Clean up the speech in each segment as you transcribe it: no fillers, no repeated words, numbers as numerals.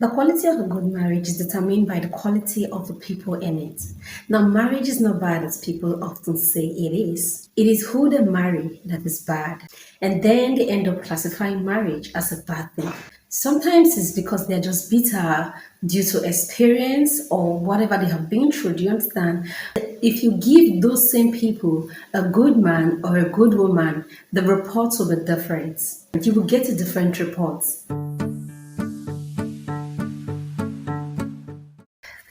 The quality of a good marriage is determined by the quality of the people in it. Now, marriage is not bad as people often say it is. It is who they marry that is bad. And then they end up classifying marriage as a bad thing. Sometimes it's because they're just bitter due to experience or whatever they have been through. Do you understand? If you give those same people a good man or a good woman, the reports will be different. You will get a different reports.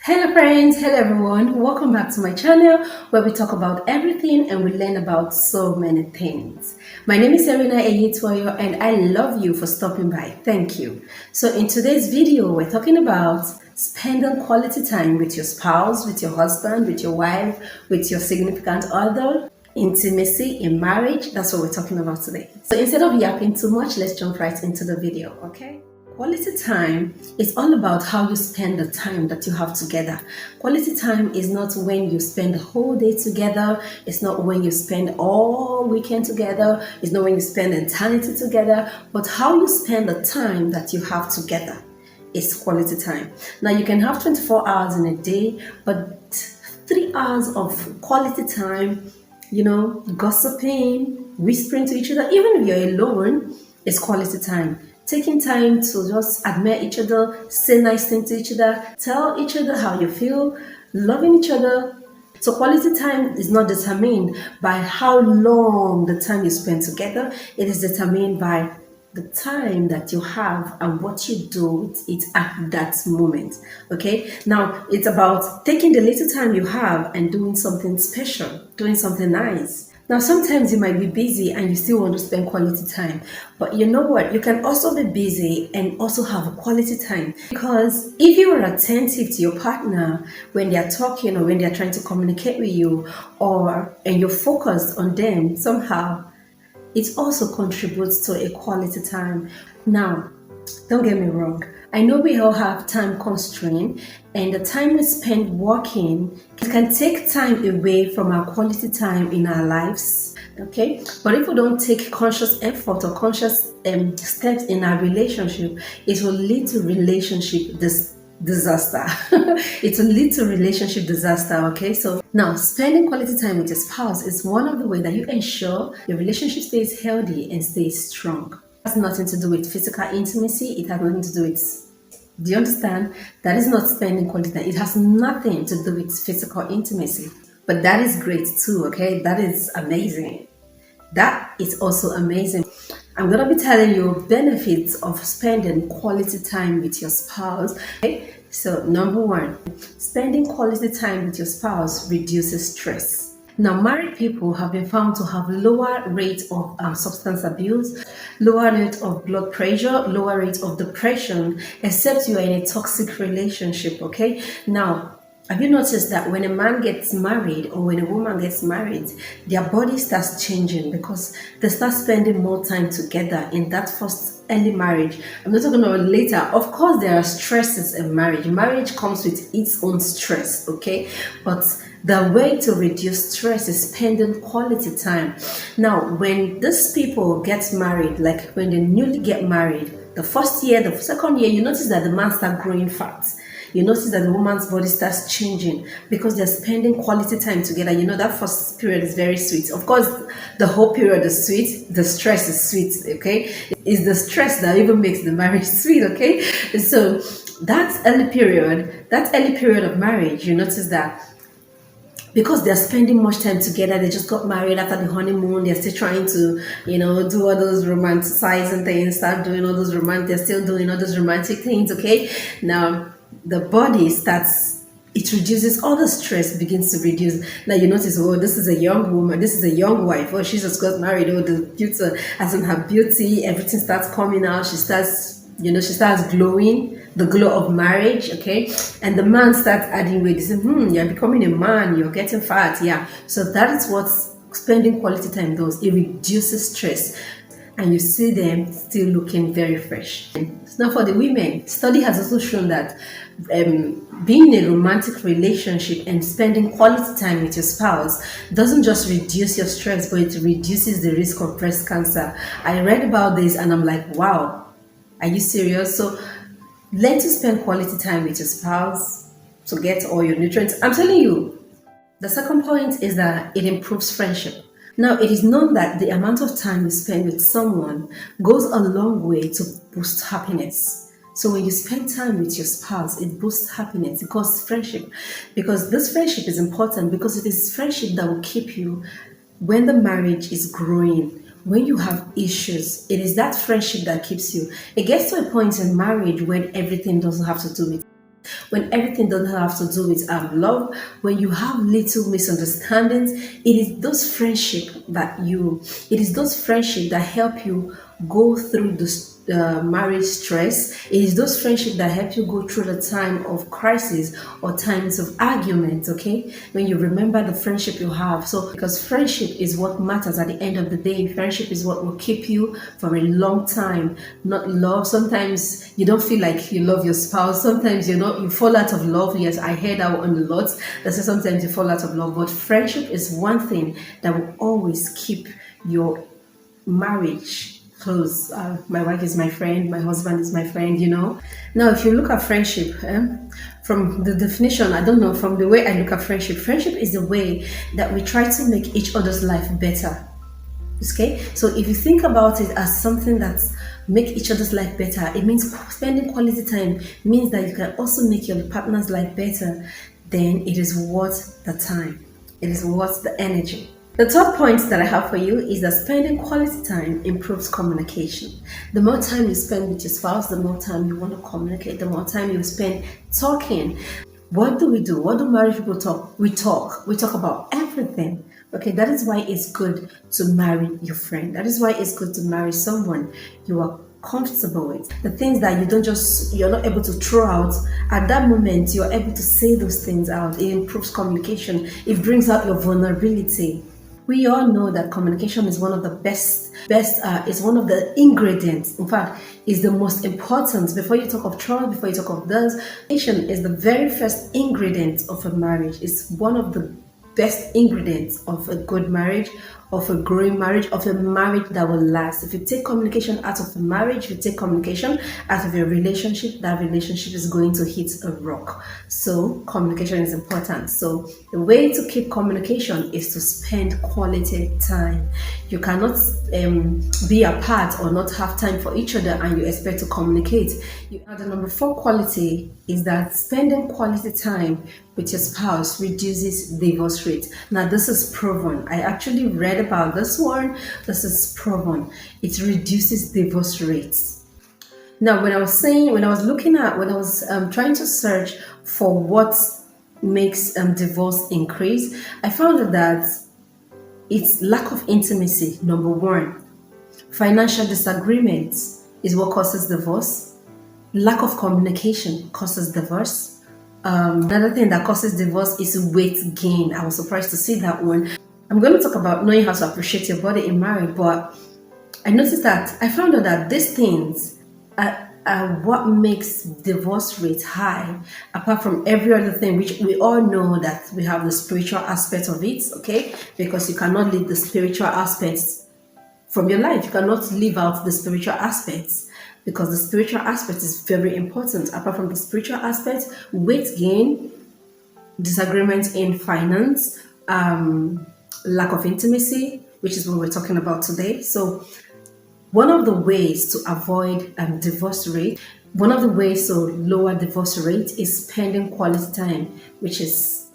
Hello friends, hello everyone, welcome back to my channel where we talk about everything and we learn about so many things. My name is Serena Eyitoyo and I love you for stopping by. Thank you. So in today's video, we're talking about spending quality time with your spouse, with your husband, with your wife, with your significant other, intimacy in marriage. That's what we're talking about today. So instead of yapping too much, let's jump right into the video, okay? Quality time is all about how you spend the time that you have together. Quality time is not when you spend the whole day together. It's not when you spend all weekend together. It's not when you spend eternity together. But how you spend the time that you have together is quality time. Now, you can have 24 hours in a day, but 3 hours of quality time, gossiping, whispering to each other, even if you're alone, is quality time. Taking time to just admire each other, say nice things to each other, tell each other how you feel, loving each other. So quality time is not determined by how long the time you spend together. It is determined by the time that you have and what you do with it at that moment. Okay, now it's about taking the little time you have and doing something special, doing something nice. Now, sometimes you might be busy and you still want to spend quality time. But you know what? You can also be busy and also have a quality time. Because if you are attentive to your partner when they are talking or when they are trying to communicate with you, and you're focused on them somehow, it also contributes to a quality time. Now, don't get me wrong. I know we all have time constraint, and the time we spend working can take time away from our quality time in our lives. Okay, but if we don't take conscious effort or conscious steps in our relationship, it will lead to relationship disaster. It will lead to relationship disaster. Okay, so now spending quality time with your spouse is one of the ways that you ensure your relationship stays healthy and stays strong. It has nothing to do with physical intimacy. It has nothing to do with, do you understand? That is not spending quality time. It has nothing to do with physical intimacy. But that is great too, okay? That is amazing. That is also amazing. I'm going to be telling you benefits of spending quality time with your spouse. Okay? So, number one, spending quality time with your spouse reduces stress. Now, married people have been found to have lower rate of substance abuse, lower rate of blood pressure, lower rate of depression, except you are in a toxic relationship, okay? Now, have you noticed that when a man gets married or when a woman gets married, their body starts changing because they start spending more time together in that first early marriage? I'm not talking about later. Of course, there are stresses in marriage. Marriage comes with its own stress, okay? But the way to reduce stress is spending quality time. Now, when these people get married, like when they newly get married, the first year, the second year, you notice that the man starts growing fat. You notice that the woman's body starts changing because they're spending quality time together. You know, that first period is very sweet. Of course, the whole period is sweet. The stress is sweet, okay? It's the stress that even makes the marriage sweet, okay? So that early period of marriage, you notice that because they're spending much time together, they just got married after the honeymoon, they're still trying to, do all those romanticizing things, start doing all those they're still doing all those romantic things, okay? Now, the body starts, it reduces, all the stress begins to reduce. Now you notice, oh, this is a young woman, this is a young wife, oh, she just got married, oh, the beauty, as in her beauty, everything starts coming out, she starts glowing, the glow of marriage, okay? And the man starts adding weight. He says, you're becoming a man, you're getting fat, yeah. So that is what spending quality time does. It reduces stress. And you see them still looking very fresh. Now for the women, study has also shown that being in a romantic relationship and spending quality time with your spouse doesn't just reduce your stress, but it reduces the risk of breast cancer. I read about this and I'm like, wow, are you serious? So Learn to spend quality time with your spouse to get all your nutrients. I'm telling you. The second point is that it improves friendship. Now, it is known that the amount of time you spend with someone goes a long way to boost happiness. So, when you spend time with your spouse, it boosts happiness, it causes friendship. Because this friendship is important because it is friendship that will keep you when the marriage is growing. When you have issues, it is that friendship that keeps you. It gets to a point in marriage when everything doesn't have to do with when everything doesn't have to do with love, when you have little misunderstandings, it is those friendship that help you go through the marriage stress. It is those friendships that help you go through the time of crisis or times of argument. Okay, when you remember the friendship you have. So because friendship is what matters at the end of the day. Friendship is what will keep you for a long time, not love. Sometimes you don't feel like you love your spouse. Sometimes you fall out of love. Yes, I hear that one a lot. That's why sometimes you fall out of love. But friendship is one thing that will always keep your marriage close. My wife is my friend, my husband is my friend. Now if you look at friendship, from the definition, I don't know, from the way I look at friendship is the way that we try to make each other's life better. Okay, so if you think about it as something that's make each other's life better, it means spending quality time means that you can also make your partner's life better. Then it is worth the time, it is worth the energy. The third point that I have for you is that spending quality time improves communication. The more time you spend with your spouse, the more time you want to communicate, the more time you spend talking. What do we do? What do married people talk? We talk. We talk about everything. Okay, that is why it's good to marry your friend. That is why it's good to marry someone you are comfortable with. The things that you're not able to throw out at that moment, you're able to say those things out. It improves communication. It brings out your vulnerability. We all know that communication is one of the best is one of the ingredients. In fact, is the most important. Before you talk of trust, before you talk of this, communication is the very first ingredient of a marriage. It's one of the best ingredients of a good marriage, of a growing marriage, of a marriage that will last. If you take communication out of a marriage, if you take communication out of your relationship, that relationship is going to hit a rock. So communication is important. So the way to keep communication is to spend quality time. You cannot be apart or not have time for each other and you expect to communicate. The number 4 quality is that spending quality time with your spouse reduces divorce rate. Now this is proven. I actually read about this one. This is proven. It reduces divorce rates. Now when I was trying to search for what makes divorce increase, I found that it's lack of intimacy, number 1. Financial disagreements is what causes divorce. Lack of communication causes divorce. Another thing that causes divorce is weight gain. I was surprised to see that one. I'm going to talk about knowing how to appreciate your body in marriage, but I found out that these things are what makes divorce rate high, apart from every other thing, which we all know that we have the spiritual aspect of it, okay? Because you cannot leave the spiritual aspects from your life. You cannot leave out the spiritual aspects, because the spiritual aspect is very important. Apart from the spiritual aspect, weight gain, disagreement in finance, lack of intimacy, which is what we're talking about today. So one of the ways to avoid divorce rate, one of the ways to lower divorce rate is spending quality time, which is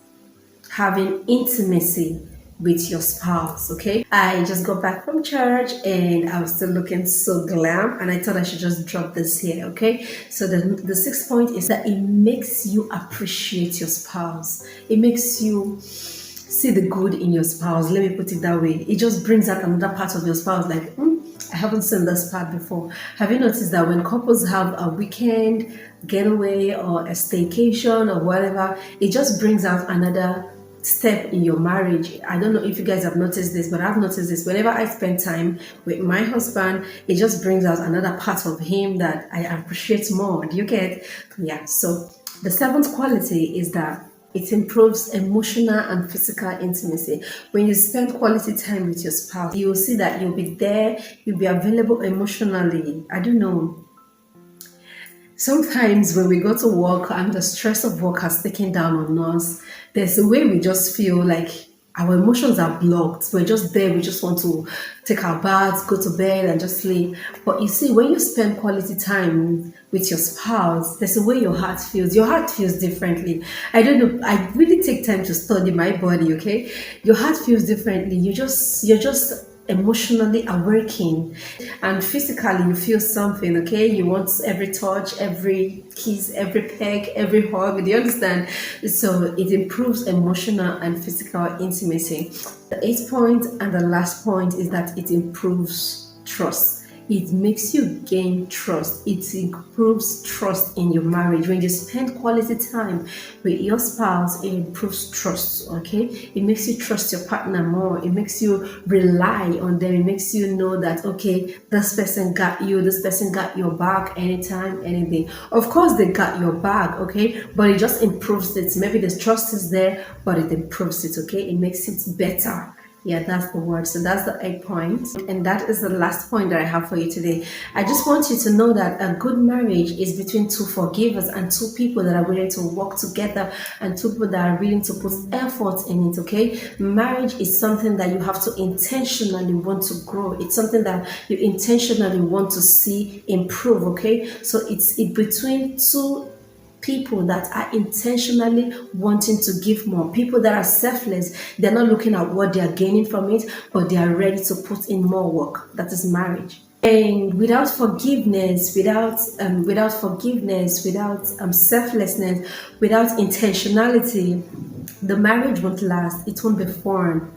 having intimacy with your spouse. Okay, I just got back from church and I was still looking so glam, and I thought I should just drop this here. Okay, so the 6th point is that it makes you appreciate your spouse. It makes you see the good in your spouse. Let me put it that way. It just brings out another part of your spouse, like I haven't seen this part before. Have you noticed that when couples have a weekend getaway or a staycation or whatever, it just brings out another step in your marriage? I don't know if you guys have noticed this, but I've noticed this. Whenever I spend time with my husband, it just brings out another part of him that I appreciate more. Do you get? Yeah. So the 7th quality is that it improves emotional and physical intimacy. When you spend quality time with your spouse, you will see that you'll be there, you'll be available emotionally. I don't know. Sometimes when we go to work and the stress of work has taken down on us, there's a way we just feel like our emotions are blocked. We're just there, we just want to take our baths, go to bed, and just sleep. But you see, when you spend quality time with your spouse, there's a way your heart feels. Your heart feels differently. I don't know, I really take time to study my body, okay? Your heart feels differently. You're just emotionally awakening, and physically you feel something, okay? You want every touch, every kiss, every peck, every hug. Do you understand? So it improves emotional and physical intimacy. The eighth point and the last point is that it improves trust. It makes you gain trust. It improves trust in your marriage. When you spend quality time with your spouse, it improves trust. Okay, it makes you trust your partner more. It makes you rely on them. It makes you know that, okay, this person got you. This person got your back anytime, anything. Of course, they got your back. Okay, but it just improves it. Maybe the trust is there, but it improves it. Okay, it makes it better. Yeah, that's the word. So that's the 8 point. And that is the last point that I have for you today. I just want you to know that a good marriage is between two forgivers and two people that are willing to work together and two people that are willing to put effort in it, okay? Marriage is something that you have to intentionally want to grow. It's something that you intentionally want to see improve, okay? So it's between two people that are intentionally wanting to give more, people that are selfless. They're not looking at what they are gaining from it, but they are ready to put in more work. That is marriage. And without forgiveness, without selflessness, without intentionality, the marriage won't last. It won't be fun.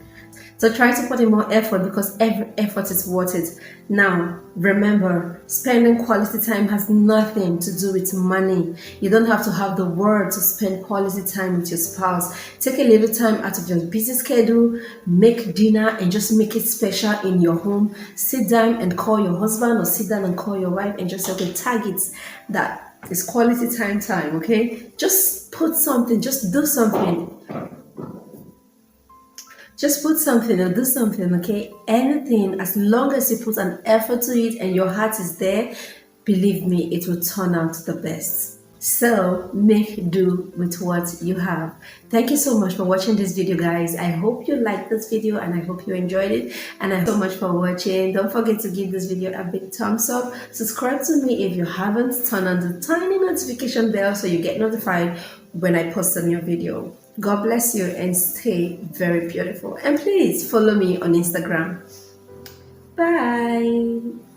So try to put in more effort, because every effort is worth it. Now, remember, spending quality time has nothing to do with money. You don't have to have the word to spend quality time with your spouse. Take a little time out of your busy schedule, make dinner, and just make it special in your home. Sit down and call your husband, or sit down and call your wife, and just say, okay, targets that is quality time, okay? Just put something, just do something. Just put something or do something, okay? Anything, as long as you put an effort to it and your heart is there, believe me, it will turn out the best. So make do with what you have. Thank you so much for watching this video, guys. I hope you liked this video and I hope you enjoyed it. And I thank you so much for watching. Don't forget to give this video a big thumbs up. Subscribe to me if you haven't. Turn on the tiny notification bell so you get notified when I post a new video. God bless you and stay very beautiful. And please follow me on Instagram. Bye.